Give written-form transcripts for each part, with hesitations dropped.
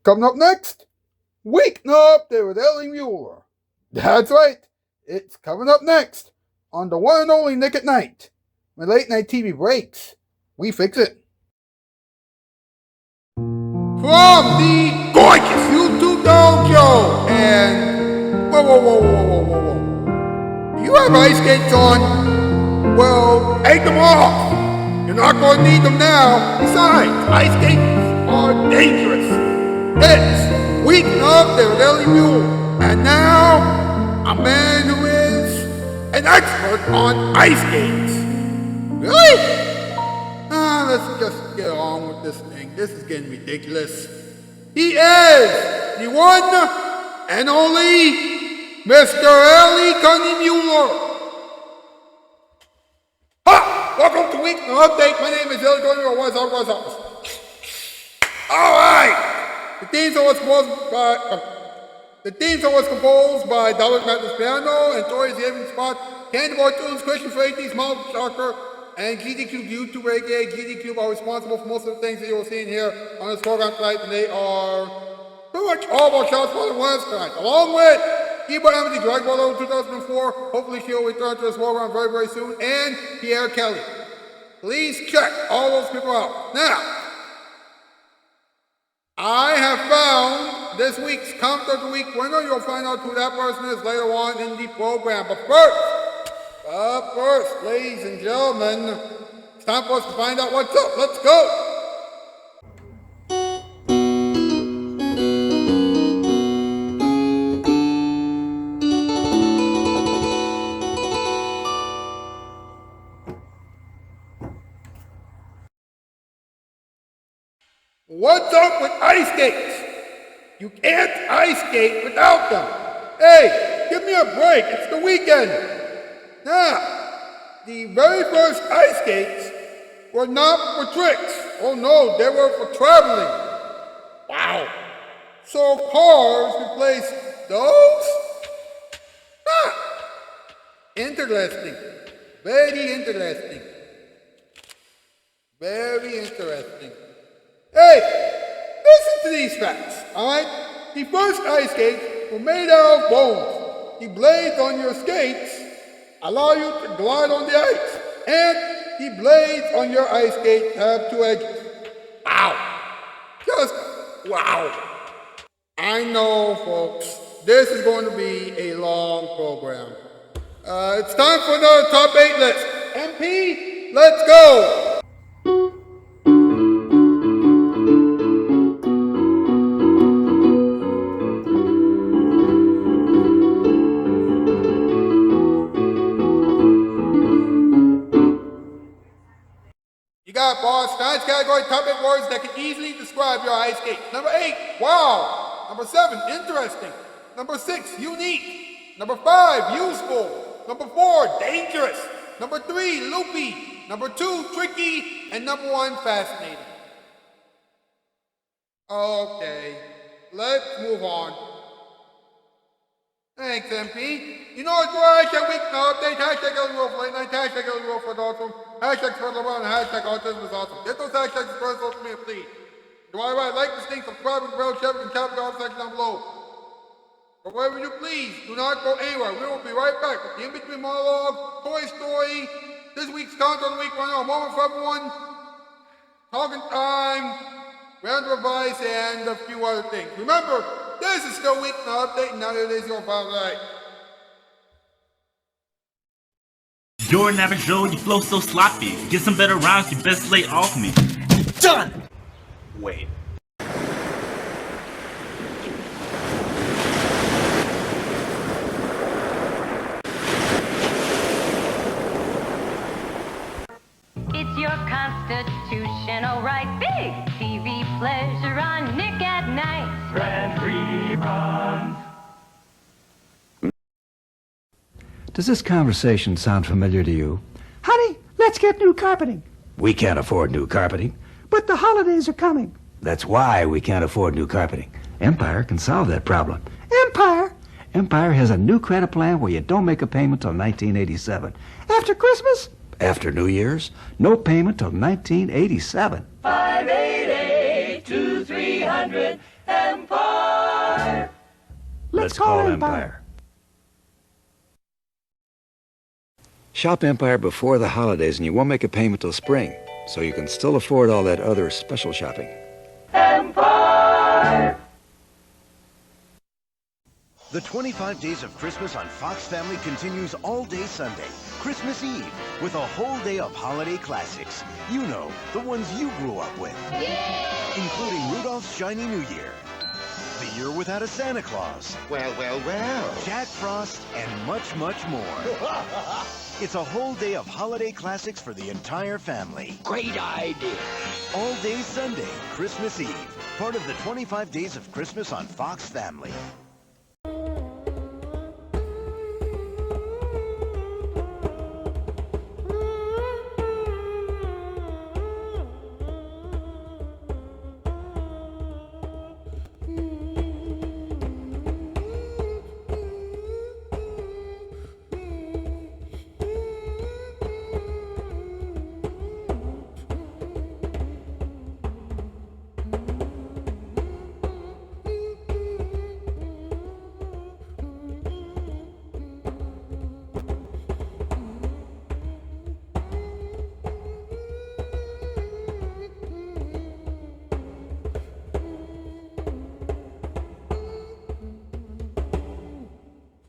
Coming up next, Weeknight with Ellie Muller. That's right, it's coming up next on the one and only Nick at Night. When late night TV breaks, we fix it. From the gorgeous YouTube dojo, and whoa. Do you have ice skates on? Well, take them off. You're not going to need them now. Besides, ice skates are dangerous. It's Weeknight with Ellie Muller, and now a man who is an expert on ice skates. Really? Let's just get on with this thing. This is getting ridiculous. He is the one and only Mr. Ellie Muller. Ha! Welcome to Weeknight Update. My name is Ellie Muller. What's up? Alright! The theme song was composed by Dallas Mathis Piano and Tori's Gaming Spot, Candy Boy Tunes, Christian Freighty, Small Shocker, and GDQ YouTube Reggae. GDQ are responsible for most of the things that you will see in here on this program tonight, and they are pretty much all of our Shoutout Spotlight winners tonight, along with Keyboard Emily, Drag Ball 2004. Hopefully she'll return to this program very, very soon, and Pierre Kelly. Please check all those people out. Now, I have found this week's Comment of the Week winner. You'll find out who that person is later on in the program. But first, ladies and gentlemen, it's time for us to find out what's up. Let's go. What's up with ice skates? You can't ice skate without them. Hey, give me a break. It's the weekend. Now, the very first ice skates were not for tricks. Oh no, they were for traveling. Wow. So cars replaced those? Interesting. Very interesting. Very interesting. Hey, listen to these facts, alright? The first ice skates were made out of bones. The blades on your skates allow you to glide on the ice. And the blades on your ice skate have two edges. Wow. Just wow. I know, folks, this is going to be a long program. It's time for another top 8 list. MP, let's go. You got boss, tonight's category, top 8 words that can easily describe your ice skate. Number 8, wow. Number 7, interesting. Number 6, unique. Number 5, useful. Number 4, dangerous. Number 3, loopy. Number 2, tricky. And number 1, fascinating. Okay, let's move on. Thanks, MP. You know what, hashtag Weeknight Update, hashtag Ellie Muller for late night, hashtag Ellie Muller for adulthood, hashtag Spread LeBron, and hashtag Autism is awesome. Get those hashtags and spread social media, please. Do I like this thing, subscribe and bell, share it, and tap the comment section down below. But wherever you please, do not go anywhere. We will be right back with the in-between monologue, Toy Story, this week's Comment of the Week, a moment for everyone, talking time, round of advice, and a few other things. Remember, this is still Weeknight Update, and now it is your spotlight. You're an average Joe, you flow so sloppy. Get some better rhymes, you best lay off me. Done! Wait. It's your constitutional right. Big TV pleasure on Nick at Night. Grand reruns. Does this conversation sound familiar to you? Honey, let's get new carpeting. We can't afford new carpeting. But the holidays are coming. That's why we can't afford new carpeting. Empire can solve that problem. Empire? Empire has a new credit plan where you don't make a payment till 1987. After Christmas? After New Year's, no payment till 1987. 588-2300. Empire. Let's call Empire. Shop Empire before the holidays and you won't make a payment till spring, so you can still afford all that other special shopping. Empire. The 25 Days of Christmas on Fox Family continues all day Sunday, Christmas Eve, with a whole day of holiday classics. You know, the ones you grew up with. Including Rudolph's Shiny New Year, The Year Without a Santa Claus, Well. Jack Frost, and much, much more. It's a whole day of holiday classics for the entire family. Great idea. All day Sunday, Christmas Eve. Part of the 25 Days of Christmas on Fox Family.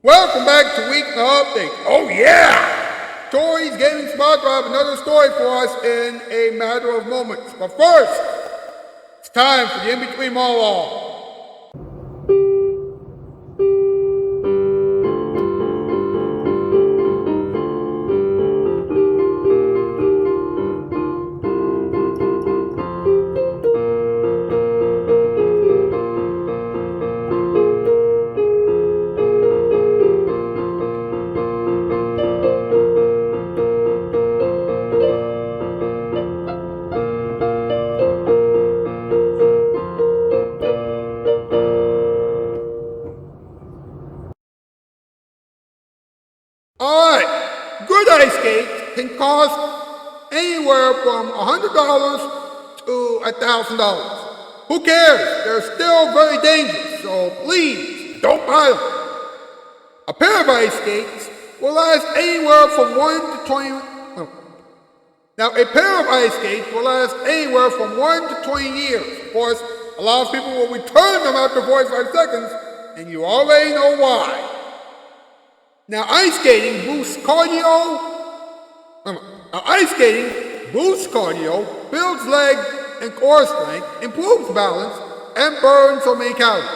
Welcome back to Weeknight Update. Oh yeah! Tori's Gaming Spot will have another story for us in a matter of moments. But first, it's time for the in-between monologue. Alright, good ice skates can cost anywhere from $100 to $1,000. Who cares? They're still very dangerous, so please don't buy them. A pair of ice skates will last anywhere from 1 to 20. Now, a pair of ice skates will last anywhere from 1 to 20 years. Of course, a lot of people will return them after 45 seconds, and you already know why. Now, ice skating boosts cardio. Builds leg and core strength, improves balance, and burns so many calories.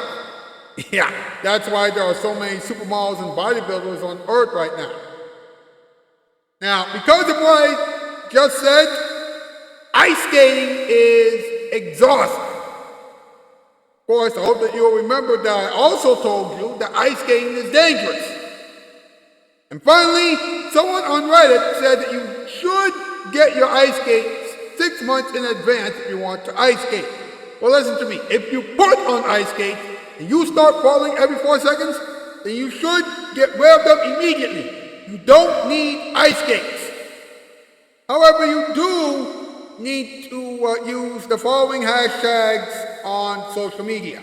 Yeah, that's why there are so many supermodels and bodybuilders on Earth right now. Now, because of what I just said, ice skating is exhausting. Of course, I hope that you'll remember that I also told you that ice skating is dangerous. And finally, someone on Reddit said that you should get your ice skates 6 months in advance if you want to ice skate. Well, listen to me. If you put on ice skates and you start falling every 4 seconds, then you should get revved up immediately. You don't need ice skates. However, you do need to use the following hashtags on social media.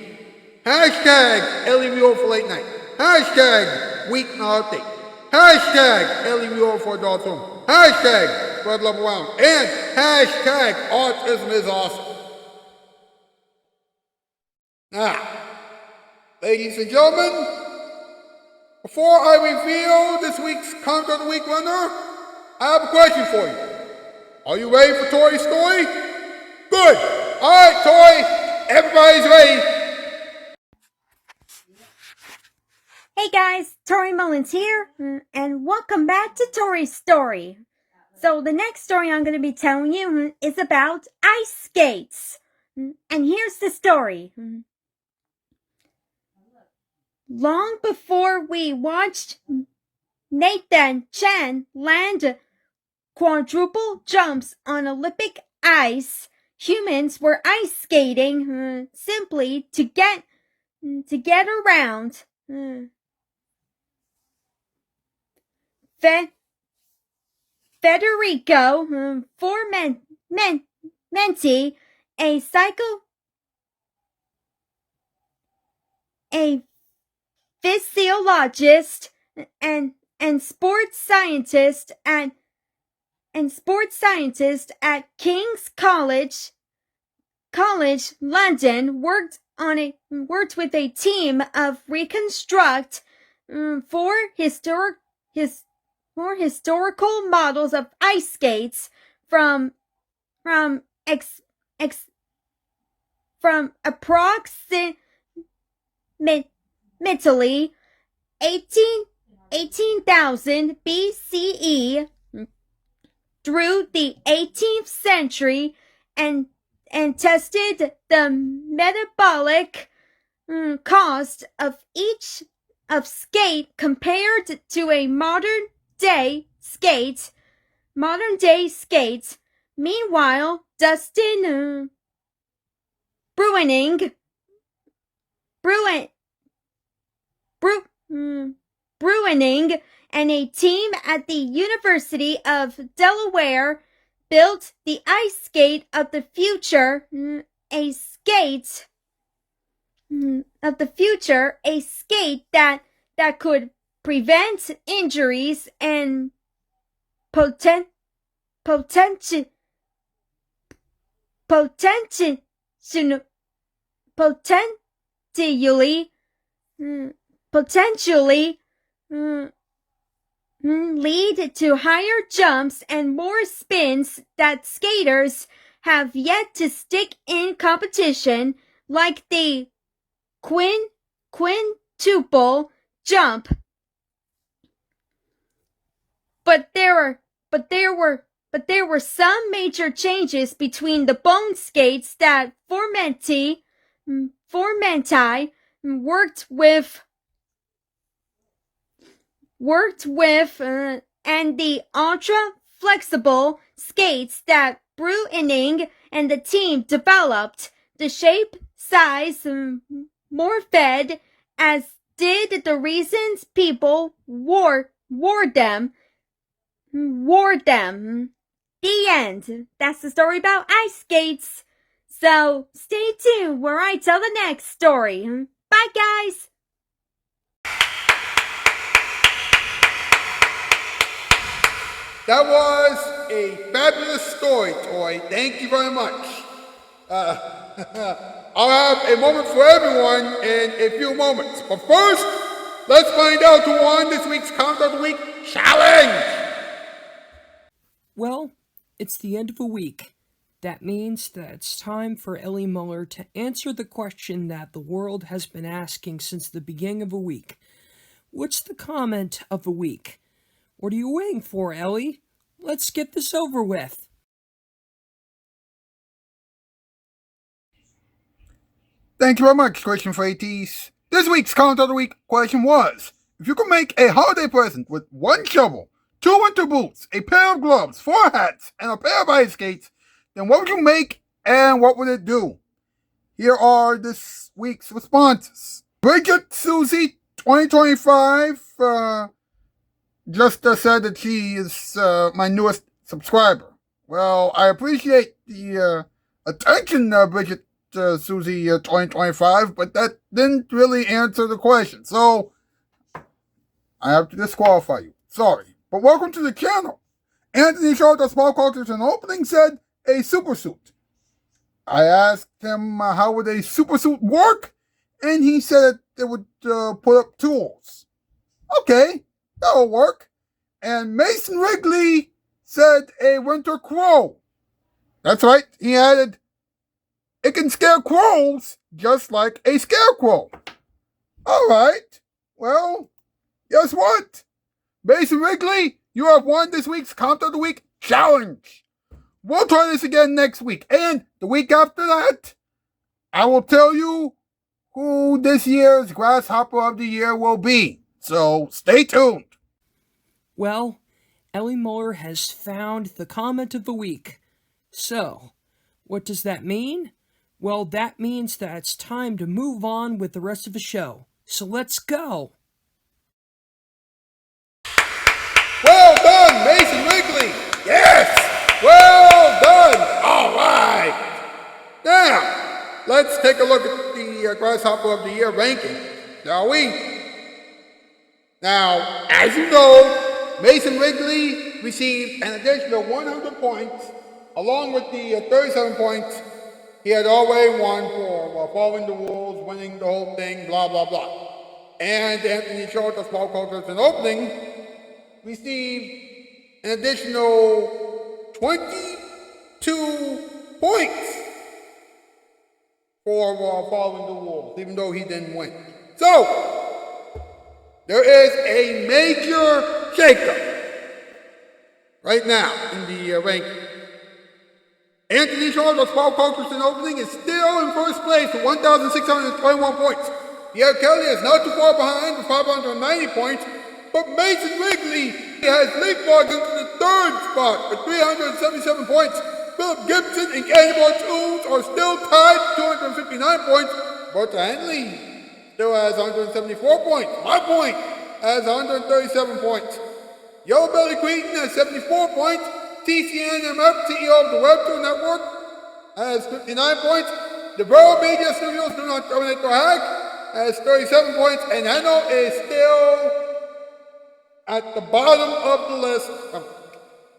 Hashtag LEMUR for late night. Hashtag Weeknight Update. Hashtag LEMUR for adults only. Hashtag spread love around. And hashtag autism is awesome. Now, ladies and gentlemen, before I reveal this week's Comment of the Week winner, I have a question for you. Are you ready for Tori's story? Good. All right, Tori, everybody's ready. Hey guys, Tori Mullins here, and welcome back to Tori's Story. So the next story I'm going to be telling you is about ice skates. And here's the story. Long before we watched Nathan Chen land quadruple jumps on Olympic ice, humans were ice skating simply to get around. Federico Formenti, a a physiologist and sports scientist at King's College London, worked with a team of reconstruct four historical models of ice skates from approximately 18,000 BCE through the 18th century and tested the metabolic cost of each of skate compared to a modern day skate. Meanwhile, Dustin Bruining and a team at the University of Delaware built the ice skate of the future, a skate that could prevent injuries and potentially lead to higher jumps and more spins that skaters have yet to stick in competition, like the quintuple jump. But there were some major changes between the bone skates that Formenti worked with and the ultra-flexible skates that Bruining and the team developed. The shape, size morphed, as did the reasons people wore them. The end. That's the story about ice skates. So stay tuned where I tell the next story. Bye, guys. That was a fabulous story, Tori. Thank you very much. I'll have a moment for everyone in a few moments. But first, let's find out who won this week's Comment of the Week Challenge. Well, it's the end of a week. That means that it's time for Ellie Muller to answer the question that the world has been asking since the beginning of a week. What's the comment of the week? What are you waiting for, Ellie? Let's get this over with. Thank you very much, Question for ATs. This week's Comment of the Week question was, if you could make a holiday present with one shovel, 2 winter boots, a pair of gloves, 4 hats, and a pair of ice skates, then what would you make and what would it do? Here are this week's responses. Bridget Susie 2025 just said that she is my newest subscriber. Well, I appreciate the attention, Bridget Susie 2025, but that didn't really answer the question. So I have to disqualify you. Sorry. But welcome to the channel. Anthony Shoutout Spotlight in the opening said a super suit. I asked him how would a super suit work, and he said it would put up tools. Okay, that'll work. And Mason Wrigley said a winter crow. That's right, he added, it can scare crows just like a scarecrow. All right, well, guess what? Mason Wrigley, you have won this week's Comment of the Week Challenge. We'll try this again next week. And the week after that, I will tell you who this year's Grasshopper of the Year will be. So stay tuned. Well, Ellie Muller has found the comment of the week. So, what does that mean? Well, that means that it's time to move on with the rest of the show. So let's go. Well done, Mason Wrigley. Yes, well done. All right. Now, let's take a look at the Grasshopper of the Year ranking. shall we? Now, as you know, Mason Wrigley received an additional 100 points, along with the 37 points he had already won for following the rules, winning the whole thing, blah, blah, blah. And Anthony Shoutout Spotlight in opening received an additional 22 points for following the rules, even though he didn't win. So, there is a major shakeup right now in the ranking. Anthony Shoutout Spotlight in opening is still in first place with 1,621 points. Pierre Kelly is not too far behind with 590 points, but Mason Wrigley has leapfrogged into the third spot with 377 points. Philip Gibson and Cannonball Tunes are still tied with 259 points. Bertha Henley still has 174 points. My Point has 137 points. Yellow Belly Queen has 74 points. TCNMF, CEO of the Web2 Network, has 59 points. The Borough Media Studios Do Not Terminate or Hack has 37 points. And Heno is still at the bottom of the list.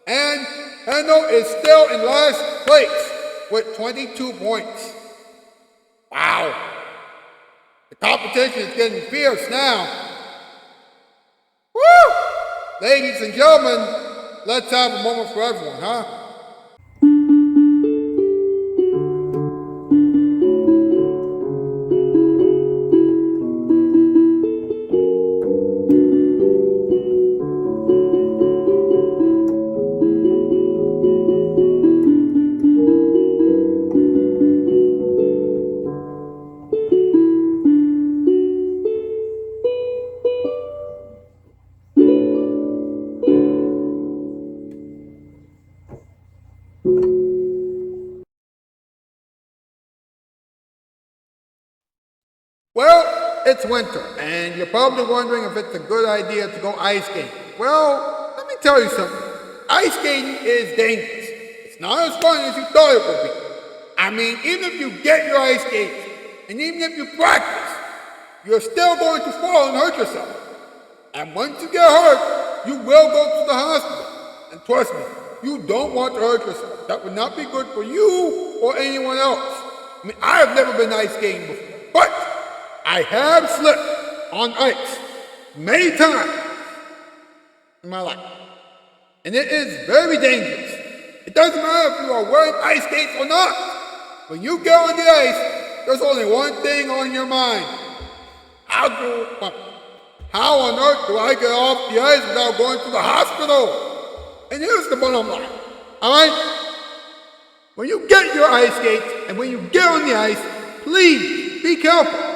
And Heno is still in last place with 22 points. Wow. The competition is getting fierce now. Woo! Ladies and gentlemen, let's have a moment for everyone, huh? Well, it's winter, and you're probably wondering if it's a good idea to go ice skating. Well, let me tell you something. Ice skating is dangerous. It's not as fun as you thought it would be. I mean, even if you get your ice skates, and even if you practice, you're still going to fall and hurt yourself. And once you get hurt, you will go to the hospital. And trust me, you don't want to hurt yourself. That would not be good for you or anyone else. I mean, I have never been ice skating before, but I have slipped on ice many times in my life. And it is very dangerous. It doesn't matter if you are wearing ice skates or not. When you get on the ice, there's only one thing on your mind. How on earth do I get off the ice without going to the hospital? And here's the bottom line, all right? When you get your ice skates and when you get on the ice, please be careful.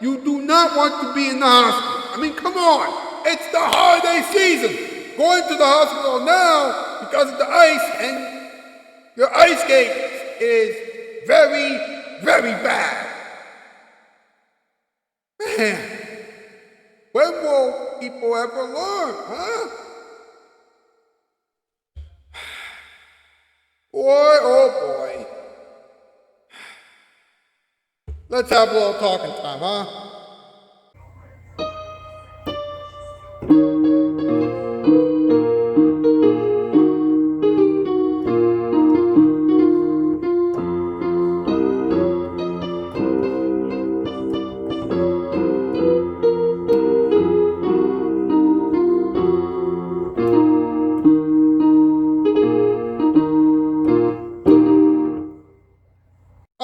You do not want to be in the hospital. I mean, come on. It's the holiday season. Going to the hospital now because of the ice and your ice skate is very, very bad. Man, when will people ever learn, huh? Boy, oh boy. Let's have a little talking time, huh?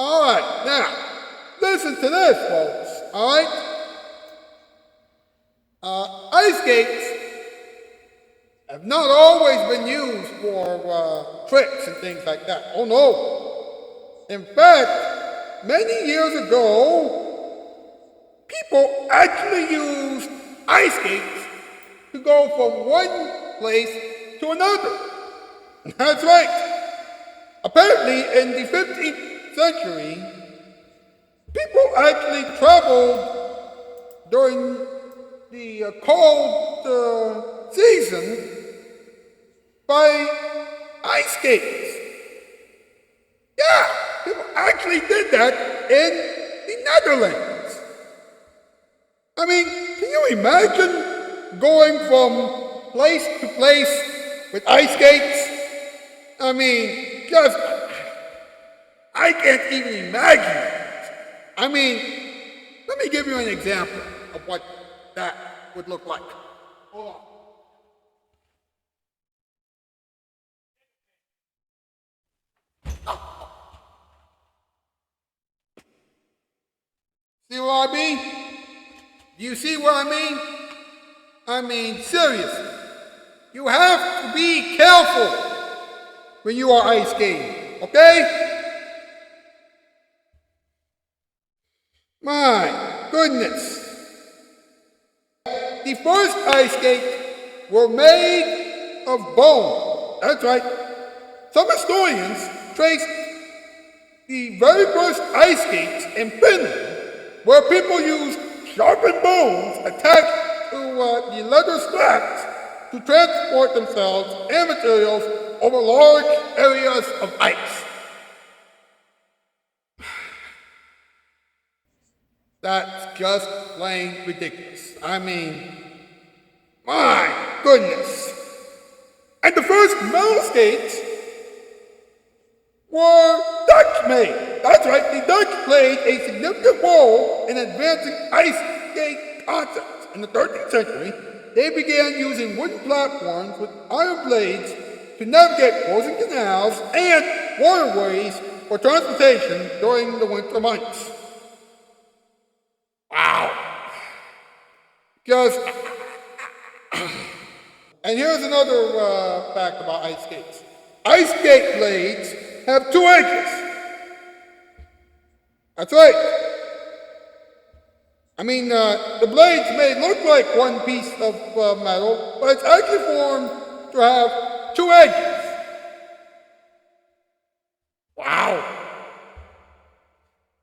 All right, now, listen to this, folks, all right? Ice skates have not always been used for tricks and things like that. Oh, no. In fact, many years ago, people actually used ice skates to go from one place to another. That's right. Apparently, in the 15th century, people actually traveled during the cold season by ice skates. Yeah, people actually did that in the Netherlands. I mean, can you imagine going from place to place with ice skates? I mean, just, I can't even imagine it. I mean, let me give you an example of what that would look like. Hold on. See what I mean? Do you see what I mean? I mean, seriously. You have to be careful when you are ice skating, okay? My goodness. The first ice skates were made of bone. That's right. Some historians trace the very first ice skates in Finland, where people used sharpened bones attached to the leather straps to transport themselves and materials over large areas of ice. That's just plain ridiculous. I mean, my goodness. And the first metal skates were Dutch made. That's right, the Dutch played a significant role in advancing ice skate concepts. In the 13th century, they began using wooden platforms with iron blades to navigate frozen canals and waterways for transportation during the winter months. Wow. Just, and here's another fact about ice skates. Ice skate blades have two edges. That's right. I mean, the blades may look like one piece of metal, but it's actually formed to have two edges. Wow.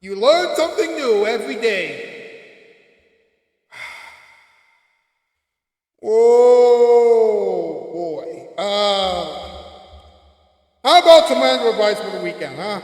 You learn something new every day. Oh, boy. How about some random advice for the weekend, huh?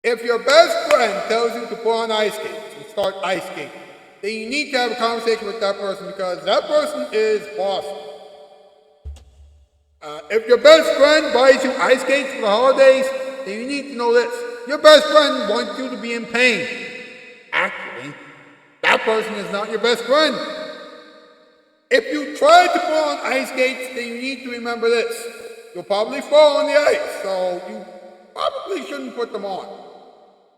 If your best friend tells you to put on ice skates and start ice skating, then you need to have a conversation with that person because that person is bossy. If your best friend buys you ice skates for the holidays, then you need to know this. Your best friend wants you to be in pain. Actually, that person is not your best friend. If you try to put on ice skates, then you need to remember this. You'll probably fall on the ice, so you probably shouldn't put them on.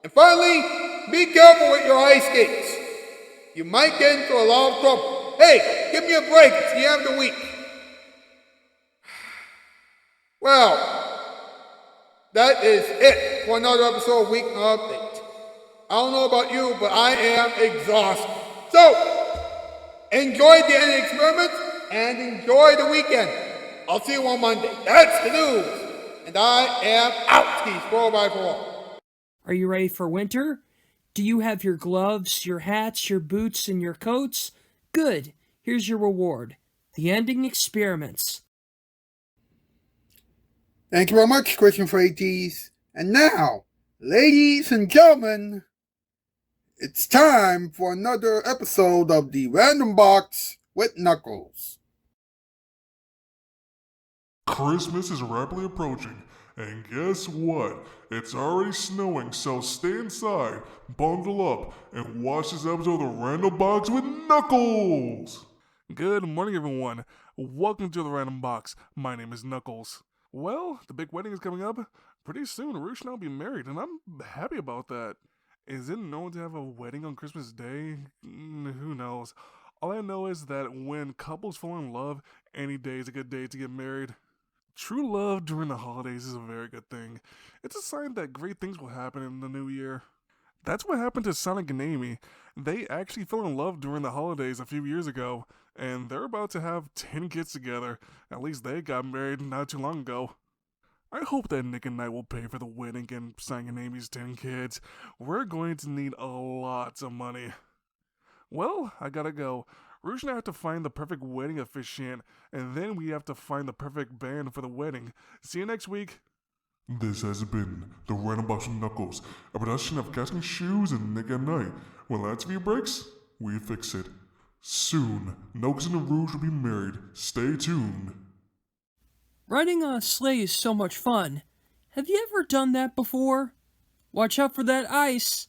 And finally, be careful with your ice skates. You might get into a lot of trouble. Hey, give me a break. It's the end of the week. Well, that is it for another episode of Weeknight Update. I don't know about you, but I am exhausted. So, enjoy the ending experiment and enjoy the weekend. I'll see you on Monday. That's the news. And I am out. Peace. For all. Are you ready for winter? Do you have your gloves, your hats, your boots, and your coats? Good. Here's your reward. The ending experiments. Thank you very much, Christian Freighties. And now, ladies and gentlemen, it's time for another episode of the Random Box with Knuckles. Christmas is rapidly approaching, and guess what? It's already snowing, so stay inside, bundle up, and watch this episode of the Random Box with Knuckles! Good morning, everyone. Welcome to the Random Box. My name is Knuckles. Well, the big wedding is coming up. Pretty soon, Roosh and I will be married, and I'm happy about that. Is it known to have a wedding on Christmas Day? Who knows? All I know is that when couples fall in love, any day is a good day to get married. True love during the holidays is a very good thing. It's a sign that great things will happen in the new year. That's what happened to Sonic and Amy. They actually fell in love during the holidays a few years ago, and they're about to have 10 kids together. At least they got married not too long ago. I hope that Nick and Knight will pay for the wedding and Sonic and Amy's 10 kids. We're going to need a lot of money. Well, I gotta go. Rouge and I have to find the perfect wedding officiant, and then we have to find the perfect band for the wedding. See you next week. This has been the Random Box with Knuckles, a production of Casting Shoes and Nick at Night. When that TV breaks, we fix it. Soon, Knuckles and Rouge will be married. Stay tuned. Riding on a sleigh is so much fun. Have you ever done that before? Watch out for that ice.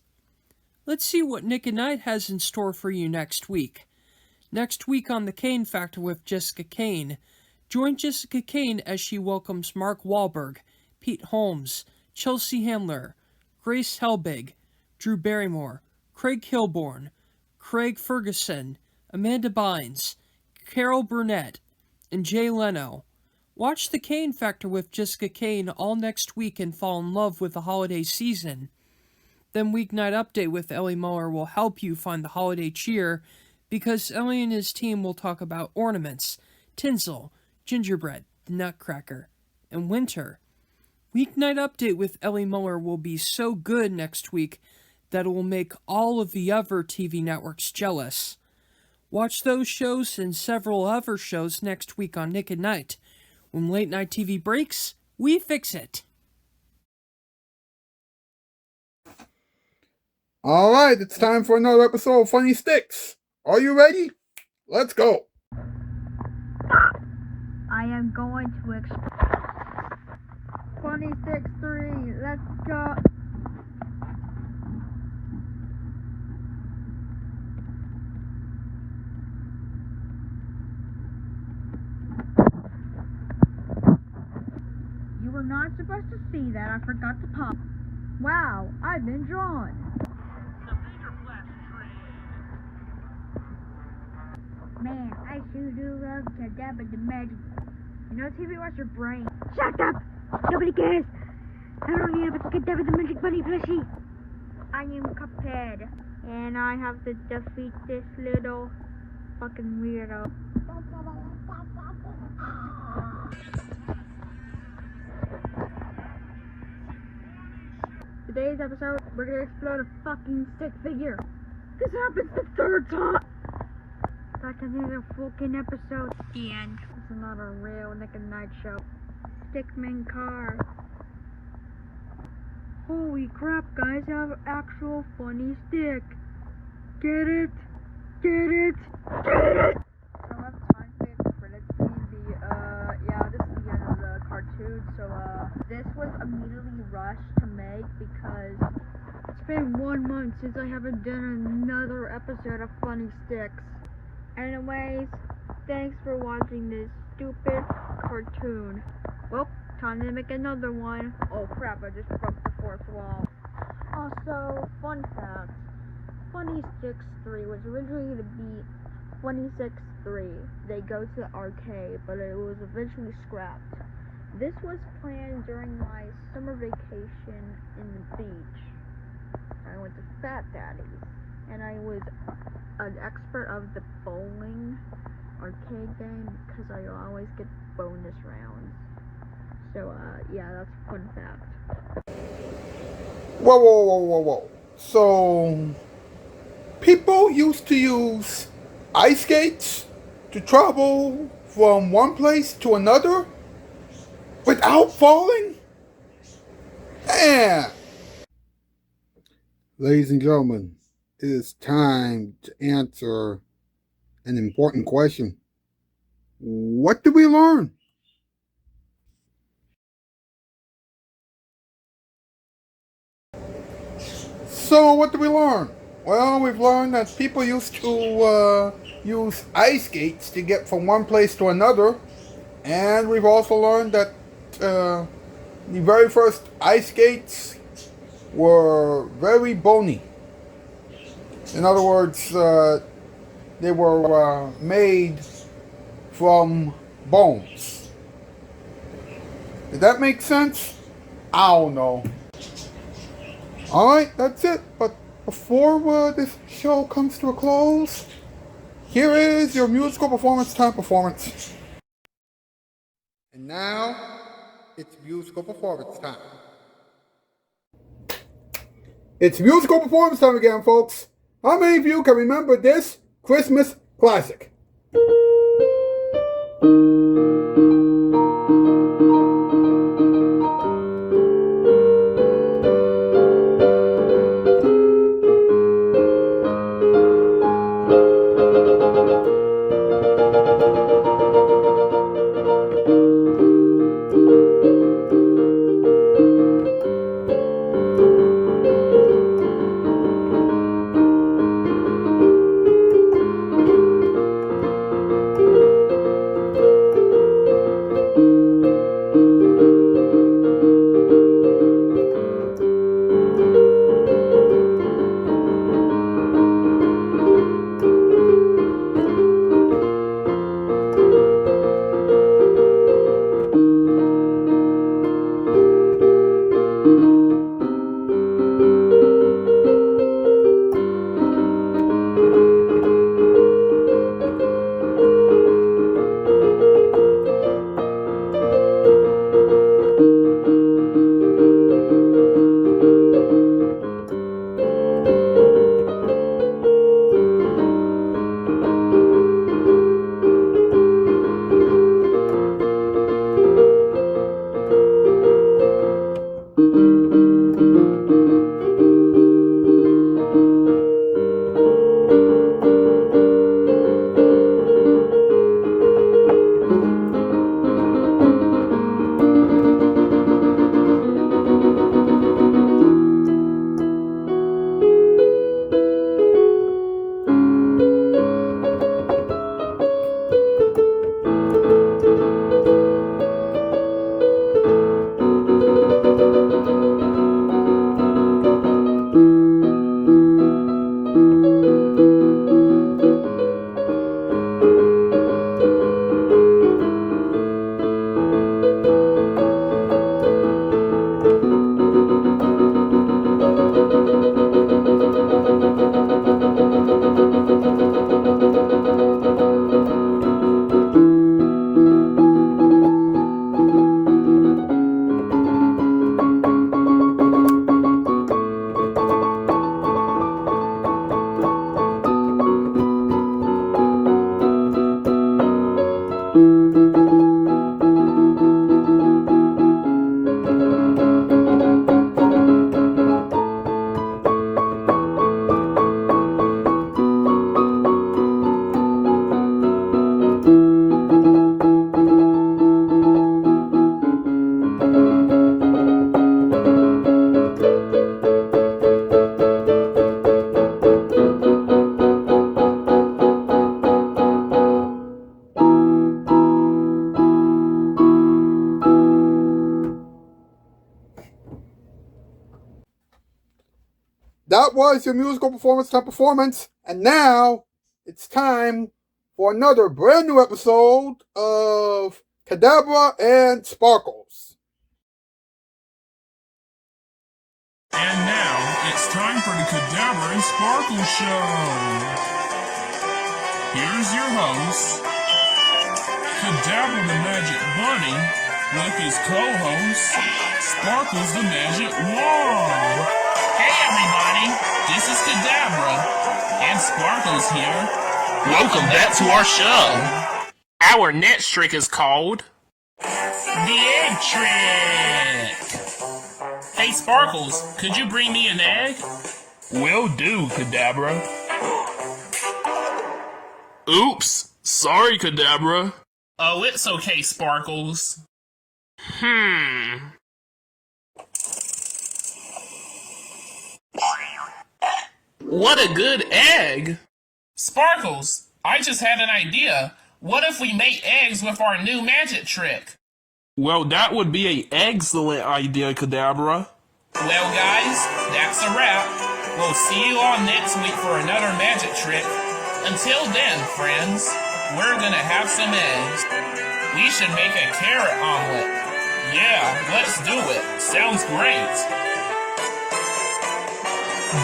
Let's see what Nick and Knight has in store for you next week. Next week on The Kane Factor with Jessica Kane. Join Jessica Kane as she welcomes Mark Wahlberg, Pete Holmes, Chelsea Handler, Grace Helbig, Drew Barrymore, Craig Kilborn, Craig Ferguson, Amanda Bynes, Carol Burnett, and Jay Leno. Watch The Kane Factor with Jessica Kane all next week and fall in love with the holiday season. Then Weeknight Update with Ellie Muller will help you find the holiday cheer because Ellie and his team will talk about ornaments, tinsel, gingerbread, the nutcracker, and winter. Weeknight Update with Ellie Muller will be so good next week that it will make all of the other TV networks jealous. Watch those shows and several other shows next week on Nick at Night. When late night TV breaks, we fix it. Alright, it's time for another episode of Funny Sticks. Are you ready? Let's go. I am going to Funny Sticks 3, let's go. You were not supposed to see that, I forgot to pop. Wow, I've been drawn. Man, I sure do love to dab with the magic. You know, TV, watch your brain. Shut up! Nobody cares! I don't need a fucking dab with the magic bunny plushie. I am Cuphead, and I have to defeat this little fucking weirdo. Today's episode, we're gonna explode a fucking stick figure. This happens the third time! That's another fucking episode. The end. This is not a real Nick and Night show. Stickman car. Holy crap, guys, I have an actual funny stick. Get it? Get it? Get it? I don't have time for the credits scene. This is the end of the cartoon. So, this was immediately rushed to make because it's been 1 month since I haven't done another episode of Funny Sticks. Anyways, thanks for watching this stupid cartoon. Well, time to make another one. Oh crap, I just broke the fourth wall. Also, fun fact, Funny Sticks 3 was originally to be Funny Sticks 3. They go to the arcade, but it was eventually scrapped. This was planned during my summer vacation in the beach. I went to Fat Daddy's, and I was an expert of the bowling arcade game because I always get bonus rounds. So, that's a fun fact. Whoa. So, people used to use ice skates to travel from one place to another without falling? Man! Ladies and gentlemen, it is time to answer an important question. What did we learn? So, what did we learn? Well, we've learned that people used to use ice skates to get from one place to another. And we've also learned that the very first ice skates were very bony. In other words, they were made from bones. Did that make sense? I don't know. Alright, that's it. But before this show comes to a close, here is your musical performance time performance. And now, it's musical performance time. It's musical performance time again, folks. How many of you can remember this Christmas classic? That was your musical performance time performance, and now it's time for another brand new episode of Kadabra and Sparkles. And now it's time for the Kadabra and Sparkles show. Here's your host, Kadabra the Magic Bunny, with his co-host, Sparkles the Magic Wand. Hey everybody, this is Kadabra, and Sparkles here. Welcome back to our show. Our next trick is called the Egg Trick. Hey Sparkles, could you bring me an egg? Will do, Kadabra. Oops, sorry Kadabra. Oh, it's okay, Sparkles. What a good egg! Sparkles, I just had an idea. What if we make eggs with our new magic trick? Well, that would be an excellent idea, Kadabra. Well, guys, that's a wrap. We'll see you all next week for another magic trick. Until then, friends, we're gonna have some eggs. We should make a carrot omelet. Yeah, let's do it. Sounds great.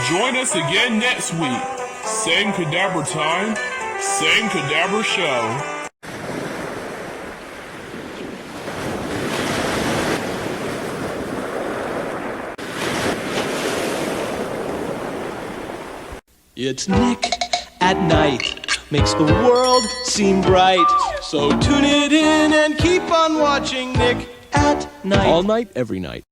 Join us again next week. Same Cadabra time, same Cadabra show. It's Nick at Night, makes the world seem bright. So tune it in and keep on watching Nick at Night. All night, every night.